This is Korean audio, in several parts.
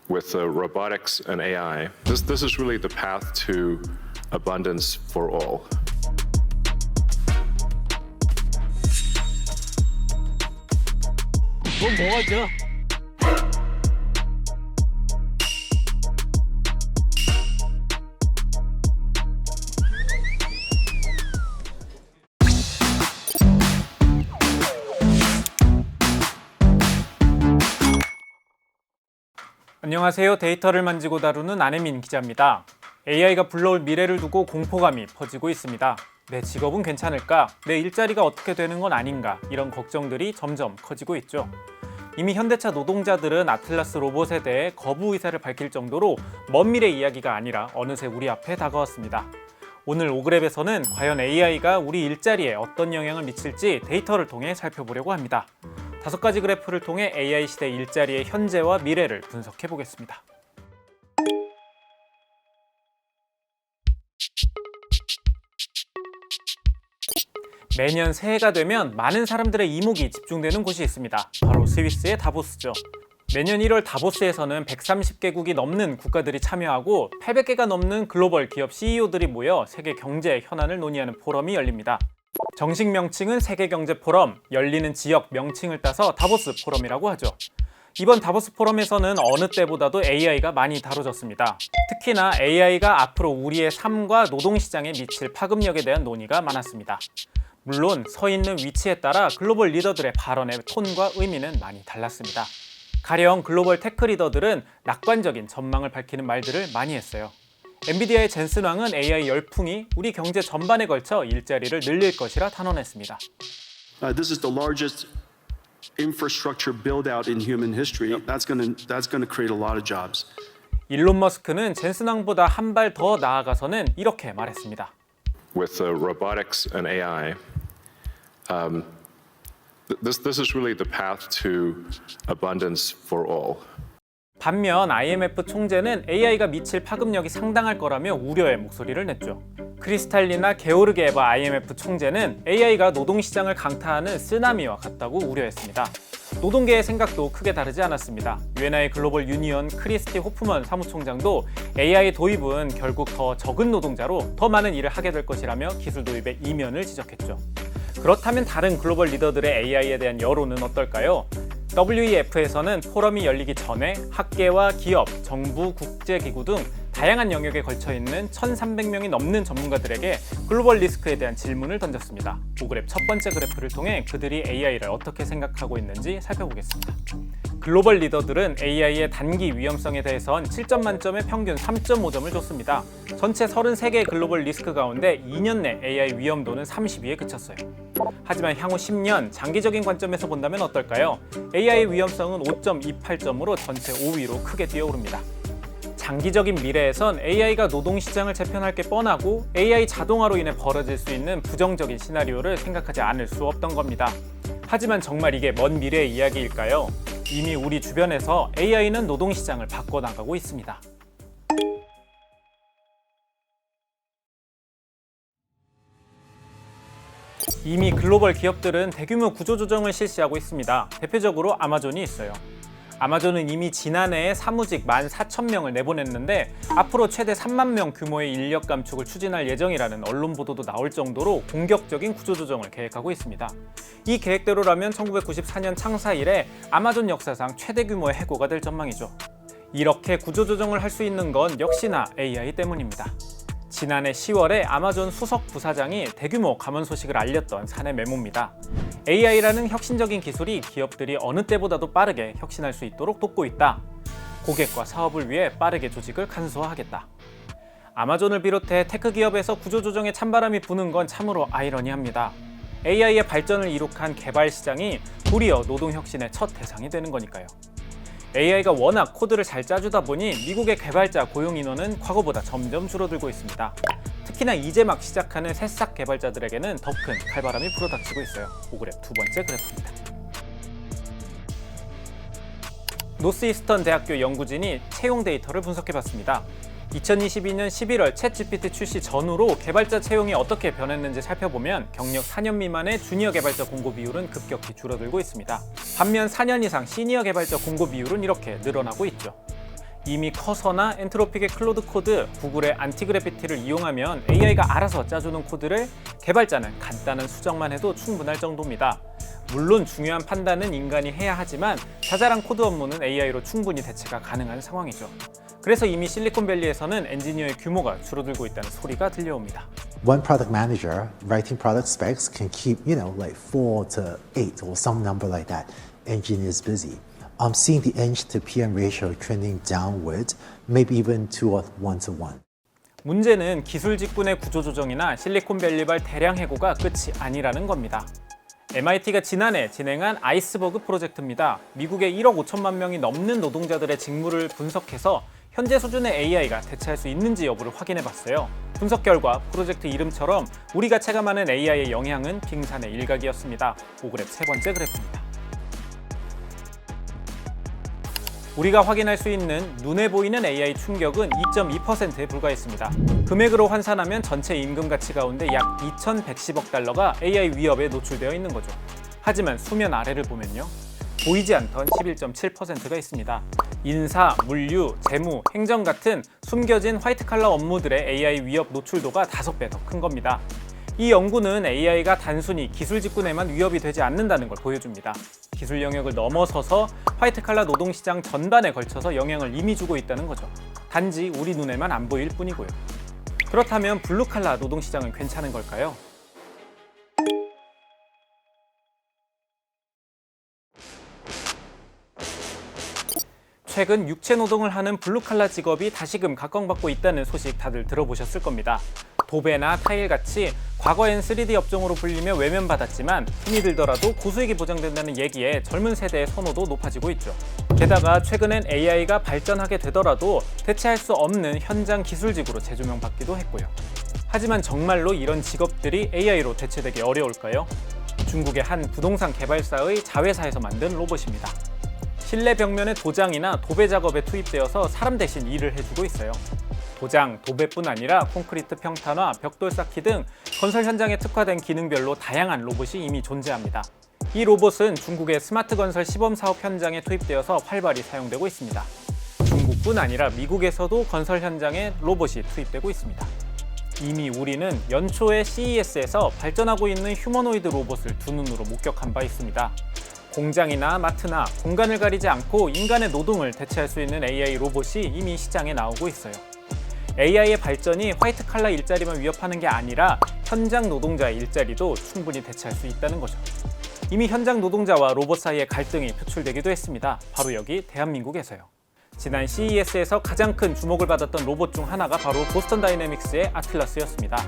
with robotics and AI. This is really the path to abundance for all. 뭐가죠? 안녕하세요. 데이터를 만지고 다루는 안혜민 기자입니다. AI가 불러올 미래를 두고 공포감이 퍼지고 있습니다. 내 직업은 괜찮을까? 내 일자리가 어떻게 되는 건 아닌가? 이런 걱정들이 점점 커지고 있죠. 이미 현대차 노동자들은 아틀라스 로봇에 대해 거부 의사를 밝힐 정도로 먼 미래 이야기가 아니라 어느새 우리 앞에 다가왔습니다. 오늘 오그랩에서는 과연 AI가 우리 일자리에 어떤 영향을 미칠지 데이터를 통해 살펴보려고 합니다. 5가지 그래프를 통해 AI 시대 일자리의 현재와 미래를 분석해 보겠습니다. 매년 새해가 되면 많은 사람들의 이목이 집중되는 곳이 있습니다. 바로 스위스의 다보스죠. 매년 1월 다보스에서는 130개국이 넘는 국가들이 참여하고 800개가 넘는 글로벌 기업 CEO들이 모여 세계 경제 현안을 논의하는 포럼이 열립니다. 정식 명칭은 세계경제포럼, 열리는 지역 명칭을 따서 다보스 포럼이라고 하죠. 이번 다보스 포럼에서는 어느 때보다도 AI가 많이 다뤄졌습니다. 특히나 AI가 앞으로 우리의 삶과 노동시장에 미칠 파급력에 대한 논의가 많았습니다. 물론 서 있는 위치에 따라 글로벌 리더들의 발언의 톤과 의미는 많이 달랐습니다. 가령 글로벌 테크 리더들은 낙관적인 전망을 밝히는 말들을 많이 했어요. 엔비디아의 젠슨 왕은 AI 열풍이 우리 경제 전반에 걸쳐 일자리를 늘릴 것이라 단언했습니다. This is the largest infrastructure build-out in human history. That's going to create a lot of jobs. 일론 머스크는 젠슨 왕보다 한 발 더 나아가서는 이렇게 말했습니다. With robotics and AI, this is really the path to abundance for all. 반면 IMF 총재는 AI가 미칠 파급력이 상당할 거라며 우려의 목소리를 냈죠. 크리스탈리나 게오르기에바 IMF 총재는 AI가 노동시장을 강타하는 쓰나미와 같다고 우려했습니다. 노동계의 생각도 크게 다르지 않았습니다. 유엔아의 글로벌 유니언 크리스티 호프먼 사무총장도 AI 도입은 결국 더 적은 노동자로 더 많은 일을 하게 될 것이라며 기술 도입의 이면을 지적했죠. 그렇다면 다른 글로벌 리더들의 AI에 대한 여론은 어떨까요? WEF에서는 포럼이 열리기 전에 학계와 기업, 정부, 국제기구 등 다양한 영역에 걸쳐 있는 1,300명이 넘는 전문가들에게 글로벌 리스크에 대한 질문을 던졌습니다. 오그랩 첫 번째 그래프를 통해 그들이 AI를 어떻게 생각하고 있는지 살펴보겠습니다. 글로벌 리더들은 AI의 단기 위험성에 대해선 7점 만점에 평균 3.5점을 줬습니다. 전체 33개의 글로벌 리스크 가운데 2년 내 AI 위험도는 32에 그쳤어요. 하지만 향후 10년 장기적인 관점에서 본다면 어떨까요? AI 위험성은 5.28점으로 전체 5위로 크게 뛰어오릅니다. 장기적인 미래에선 AI가 노동시장을 재편할 게 뻔하고 AI 자동화로 인해 벌어질 수 있는 부정적인 시나리오를 생각하지 않을 수 없던 겁니다. 하지만 정말 이게 먼 미래의 이야기일까요? 이미 우리 주변에서 AI는 노동시장을 바꿔나가고 있습니다. 이미 글로벌 기업들은 대규모 구조조정을 실시하고 있습니다. 대표적으로 아마존이 있어요. 아마존은 이미 지난해에 사무직 14,000명을 내보냈는데 앞으로 최대 3만 명 규모의 인력 감축을 추진할 예정이라는 언론 보도도 나올 정도로 공격적인 구조조정을 계획하고 있습니다. 이 계획대로라면 1994년 창사 이래 아마존 역사상 최대 규모의 해고가 될 전망이죠. 이렇게 구조조정을 할 수 있는 건 역시나 AI 때문입니다. 지난해 10월에 아마존 수석 부사장이 대규모 감원 소식을 알렸던 사내 메모입니다. AI라는 혁신적인 기술이 기업들이 어느 때보다도 빠르게 혁신할 수 있도록 돕고 있다. 고객과 사업을 위해 빠르게 조직을 간소화하겠다. 아마존을 비롯해 테크 기업에서 구조조정에 찬바람이 부는 건 참으로 아이러니합니다. AI의 발전을 이룩한 개발 시장이 도리어 노동혁신의 첫 대상이 되는 거니까요. AI가 워낙 코드를 잘 짜주다 보니 미국의 개발자 고용 인원은 과거보다 점점 줄어들고 있습니다. 특히나 이제 막 시작하는 새싹 개발자들에게는 더 큰 칼바람이 불어닥치고 있어요. 오그랩 두 번째 그래프입니다. 노스이스턴 대학교 연구진이 채용 데이터를 분석해봤습니다. 2022년 11월 챗GPT 출시 전후로 개발자 채용이 어떻게 변했는지 살펴보면 경력 4년 미만의 주니어 개발자 공고 비율은 급격히 줄어들고 있습니다. 반면 4년 이상 시니어 개발자 공고 비율은 이렇게 늘어나고 있죠. 이미 커서나 엔트로픽의 클로드 코드, 구글의 안티그래피티를 이용하면 AI가 알아서 짜주는 코드를 개발자는 간단한 수정만 해도 충분할 정도입니다. 물론 중요한 판단은 인간이 해야 하지만 자잘한 코드 업무는 AI로 충분히 대체가 가능한 상황이죠. 그래서 이미 실리콘밸리에서는 엔지니어의 규모가 줄어들고 있다는 소리가 들려옵니다. One product manager writing product specs can keep, like 4 to 8 or some number like that. Engineers busy. I'm seeing the eng to PM ratio trending downward, maybe even 2 or 1 to 1. 문제는 기술 직군의 구조조정이나 실리콘밸리발 대량 해고가 끝이 아니라는 겁니다. MIT가 지난해 진행한 아이스버그 프로젝트입니다. 미국의 1억 5천만 명이 넘는 노동자들의 직무를 분석해서 현재 수준의 AI가 대체할 수 있는지 여부를 확인해봤어요. 분석 결과 프로젝트 이름처럼 우리가 체감하는 AI의 영향은 빙산의 일각이었습니다. 5그래프 세 번째 그래프입니다. 우리가 확인할 수 있는 눈에 보이는 AI 충격은 2.2%에 불과했습니다. 금액으로 환산하면 전체 임금 가치 가운데 약 2,110억 달러가 AI 위협에 노출되어 있는 거죠. 하지만 수면 아래를 보면요. 보이지 않던 11.7%가 있습니다. 인사, 물류, 재무, 행정 같은 숨겨진 화이트 칼라 업무들의 AI 위협 노출도가 5배 더 큰 겁니다. 이 연구는 AI가 단순히 기술 직군에만 위협이 되지 않는다는 걸 보여줍니다. 기술 영역을 넘어서서 화이트 칼라 노동시장 전반에 걸쳐서 영향을 이미 주고 있다는 거죠. 단지 우리 눈에만 안 보일 뿐이고요. 그렇다면 블루 칼라 노동시장은 괜찮은 걸까요? 최근 육체 노동을 하는 블루칼라 직업이 다시금 각광받고 있다는 소식 다들 들어보셨을 겁니다. 도배나 타일같이 과거엔 3D 업종으로 불리며 외면받았지만 힘이 들더라도 고수익이 보장된다는 얘기에 젊은 세대의 선호도 높아지고 있죠. 게다가 최근엔 AI가 발전하게 되더라도 대체할 수 없는 현장 기술직으로 재조명받기도 했고요. 하지만 정말로 이런 직업들이 AI로 대체되기 어려울까요? 중국의 한 부동산 개발사의 자회사에서 만든 로봇입니다. 실내 벽면의 도장이나 도배 작업에 투입되어서 사람 대신 일을 해주고 있어요. 도장, 도배뿐 아니라 콘크리트 평탄화, 벽돌 쌓기 등 건설 현장에 특화된 기능별로 다양한 로봇이 이미 존재합니다. 이 로봇은 중국의 스마트 건설 시범 사업 현장에 투입되어서 활발히 사용되고 있습니다. 중국뿐 아니라 미국에서도 건설 현장에 로봇이 투입되고 있습니다. 이미 우리는 연초에 CES에서 발전하고 있는 휴머노이드 로봇을 두 눈으로 목격한 바 있습니다. 공장이나 마트나 공간을 가리지 않고 인간의 노동을 대체할 수 있는 AI 로봇이 이미 시장에 나오고 있어요. AI의 발전이 화이트 칼라 일자리만 위협하는 게 아니라 현장 노동자의 일자리도 충분히 대체할 수 있다는 거죠. 이미 현장 노동자와 로봇 사이의 갈등이 표출되기도 했습니다. 바로 여기 대한민국에서요. 지난 CES에서 가장 큰 주목을 받았던 로봇 중 하나가 바로 보스턴 다이내믹스의 아틀라스였습니다.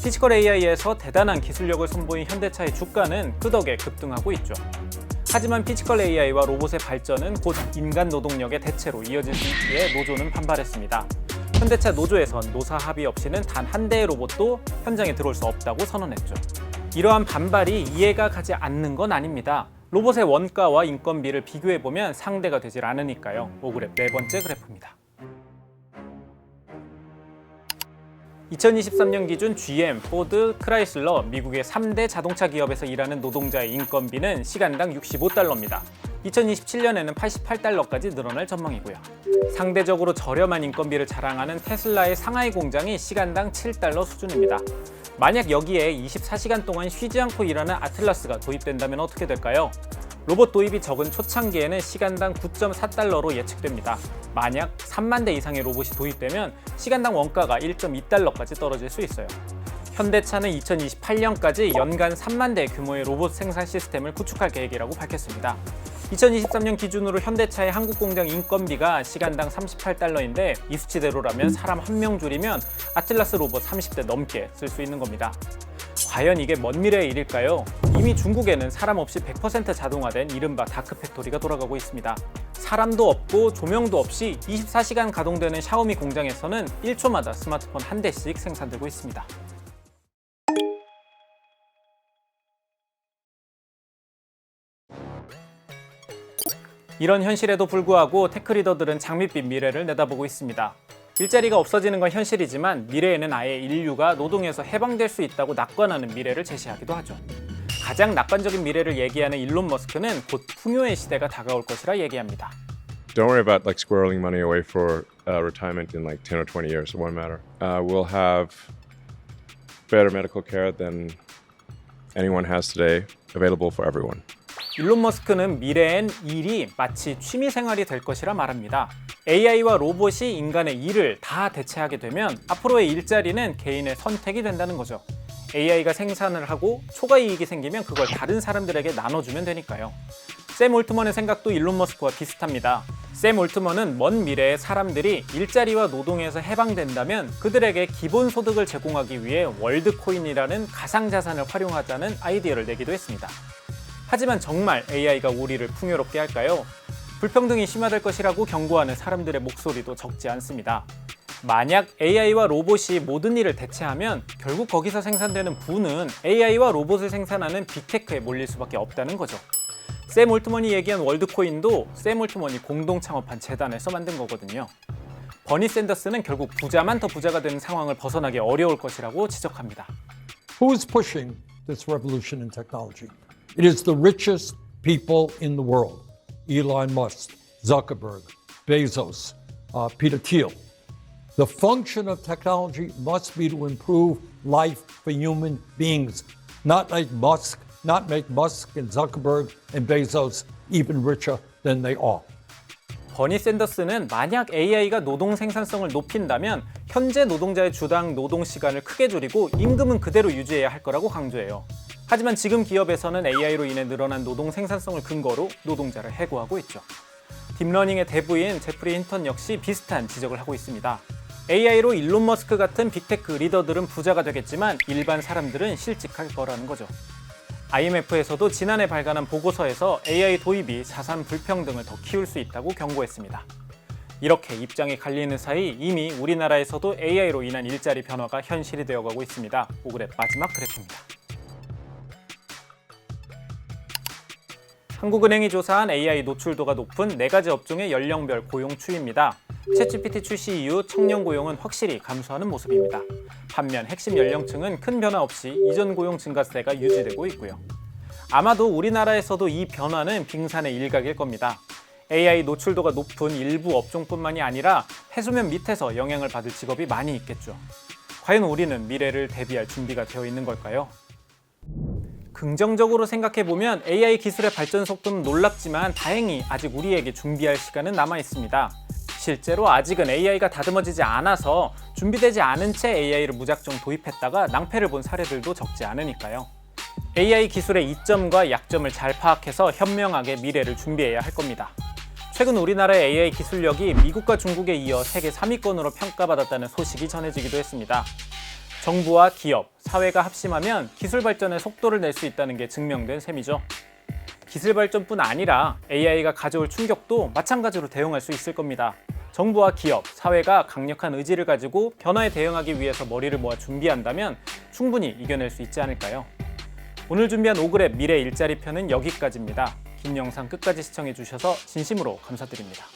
피지컬 AI에서 대단한 기술력을 선보인 현대차의 주가는 끄덕에 급등하고 있죠. 하지만 피지컬 AI와 로봇의 발전은 곧 인간 노동력의 대체로 이어질 수 있기에 노조는 반발했습니다. 현대차 노조에선 노사 합의 없이는 단 한 대의 로봇도 현장에 들어올 수 없다고 선언했죠. 이러한 반발이 이해가 가지 않는 건 아닙니다. 로봇의 원가와 인건비를 비교해보면 상대가 되질 않으니까요. 5그래프 네 번째 그래프입니다. 2023년 기준 GM, 포드, 크라이슬러, 미국의 3대 자동차 기업에서 일하는 노동자의 인건비는 시간당 65달러입니다. 2027년에는 88달러까지 늘어날 전망이고요. 상대적으로 저렴한 인건비를 자랑하는 테슬라의 상하이 공장이 시간당 7달러 수준입니다. 만약 여기에 24시간 동안 쉬지 않고 일하는 아틀라스가 도입된다면 어떻게 될까요? 로봇 도입이 적은 초창기에는 시간당 9.4달러로 예측됩니다. 만약 3만 대 이상의 로봇이 도입되면 시간당 원가가 1.2달러까지 떨어질 수 있어요. 현대차는 2028년까지 연간 3만 대 규모의 로봇 생산 시스템을 구축할 계획이라고 밝혔습니다. 2023년 기준으로 현대차의 한국 공장 인건비가 시간당 38달러인데 이 수치대로라면 사람 1명 줄이면 아틀라스 로봇 30대 넘게 쓸 수 있는 겁니다. 과연 이게 먼 미래의 일일까요? 이미 중국에는 사람 없이 100% 자동화된 이른바 다크팩토리가 돌아가고 있습니다. 사람도 없고 조명도 없이 24시간 가동되는 샤오미 공장에서는 1초마다 스마트폰 한 대씩 생산되고 있습니다. 이런 현실에도 불구하고 테크리더들은 장밋빛 미래를 내다보고 있습니다. 일자리가 없어지는 건 현실이지만 미래에는 아예 인류가 노동에서 해방될 수 있다고 낙관하는 미래를 제시하기도 하죠. 가장 낙관적인 미래를 얘기하는 일론 머스크는 곧 풍요의 시대가 다가올 것이라 얘기합니다. Don't worry about like squirreling money away for retirement in like 10 or 20 years. It won't matter. We'll have better medical care than anyone has today, available for everyone. 일론 머스크는 미래엔 일이 마치 취미생활이 될 것이라 말합니다. AI와 로봇이 인간의 일을 다 대체하게 되면 앞으로의 일자리는 개인의 선택이 된다는 거죠. AI가 생산을 하고 초과 이익이 생기면 그걸 다른 사람들에게 나눠주면 되니까요. 샘 올트먼의 생각도 일론 머스크와 비슷합니다. 샘 올트먼은 먼 미래에 사람들이 일자리와 노동에서 해방된다면 그들에게 기본소득을 제공하기 위해 월드코인이라는 가상자산을 활용하자는 아이디어를 내기도 했습니다. 하지만 정말 AI가 우리를 풍요롭게 할까요? 불평등이 심화될 것이라고 경고하는 사람들의 목소리도 적지 않습니다. 만약 AI와 로봇이 모든 일을 대체하면 결국 거기서 생산되는 부는 AI와 로봇을 생산하는 빅테크에 몰릴 수밖에 없다는 거죠. 샘 올트먼이 얘기한 월드코인도 샘 올트먼이 공동 창업한 재단에서 만든 거거든요. 버니 샌더스는 결국 부자만 더 부자가 되는 상황을 벗어나기 어려울 것이라고 지적합니다. Who is pushing this revolution in technology? It is the richest people in the world. Elon Musk, Zuckerberg, Bezos, Peter Thiel. The function of technology must be to improve life for human beings, not make Musk and Zuckerberg and Bezos even richer than they are. 버니 샌더스는 만약 AI가 노동 생산성을 높인다면 현재 노동자의 주당 노동 시간을 크게 줄이고 임금은 그대로 유지해야 할 거라고 강조해요. 하지만 지금 기업에서는 AI로 인해 늘어난 노동 생산성을 근거로 노동자를 해고하고 있죠. 딥러닝의 대부인 제프리 힌턴 역시 비슷한 지적을 하고 있습니다. AI로 일론 머스크 같은 빅테크 리더들은 부자가 되겠지만 일반 사람들은 실직할 거라는 거죠. IMF에서도 지난해 발간한 보고서에서 AI 도입이 자산 불평등을 더 키울 수 있다고 경고했습니다. 이렇게 입장이 갈리는 사이 이미 우리나라에서도 AI로 인한 일자리 변화가 현실이 되어가고 있습니다. 오글의 마지막 그래프입니다. 한국은행이 조사한 AI 노출도가 높은 4가지 업종의 연령별 고용 추이입니다. 챗GPT 출시 이후 청년 고용은 확실히 감소하는 모습입니다. 반면 핵심 연령층은 큰 변화 없이 이전 고용 증가세가 유지되고 있고요. 아마도 우리나라에서도 이 변화는 빙산의 일각일 겁니다. AI 노출도가 높은 일부 업종뿐만이 아니라 해수면 밑에서 영향을 받을 직업이 많이 있겠죠. 과연 우리는 미래를 대비할 준비가 되어 있는 걸까요? 긍정적으로 생각해보면 AI 기술의 발전 속도는 놀랍지만 다행히 아직 우리에게 준비할 시간은 남아 있습니다. 실제로 아직은 AI가 다듬어지지 않아서 준비되지 않은 채 AI를 무작정 도입했다가 낭패를 본 사례들도 적지 않으니까요. AI 기술의 이점과 약점을 잘 파악해서 현명하게 미래를 준비해야 할 겁니다. 최근 우리나라의 AI 기술력이 미국과 중국에 이어 세계 3위권으로 평가받았다는 소식이 전해지기도 했습니다. 정부와 기업, 사회가 합심하면 기술 발전에 속도를 낼 수 있다는 게 증명된 셈이죠. 기술 발전뿐 아니라 AI가 가져올 충격도 마찬가지로 대응할 수 있을 겁니다. 정부와 기업, 사회가 강력한 의지를 가지고 변화에 대응하기 위해서 머리를 모아 준비한다면 충분히 이겨낼 수 있지 않을까요? 오늘 준비한 오글의 미래 일자리 편은 여기까지입니다. 긴 영상 끝까지 시청해주셔서 진심으로 감사드립니다.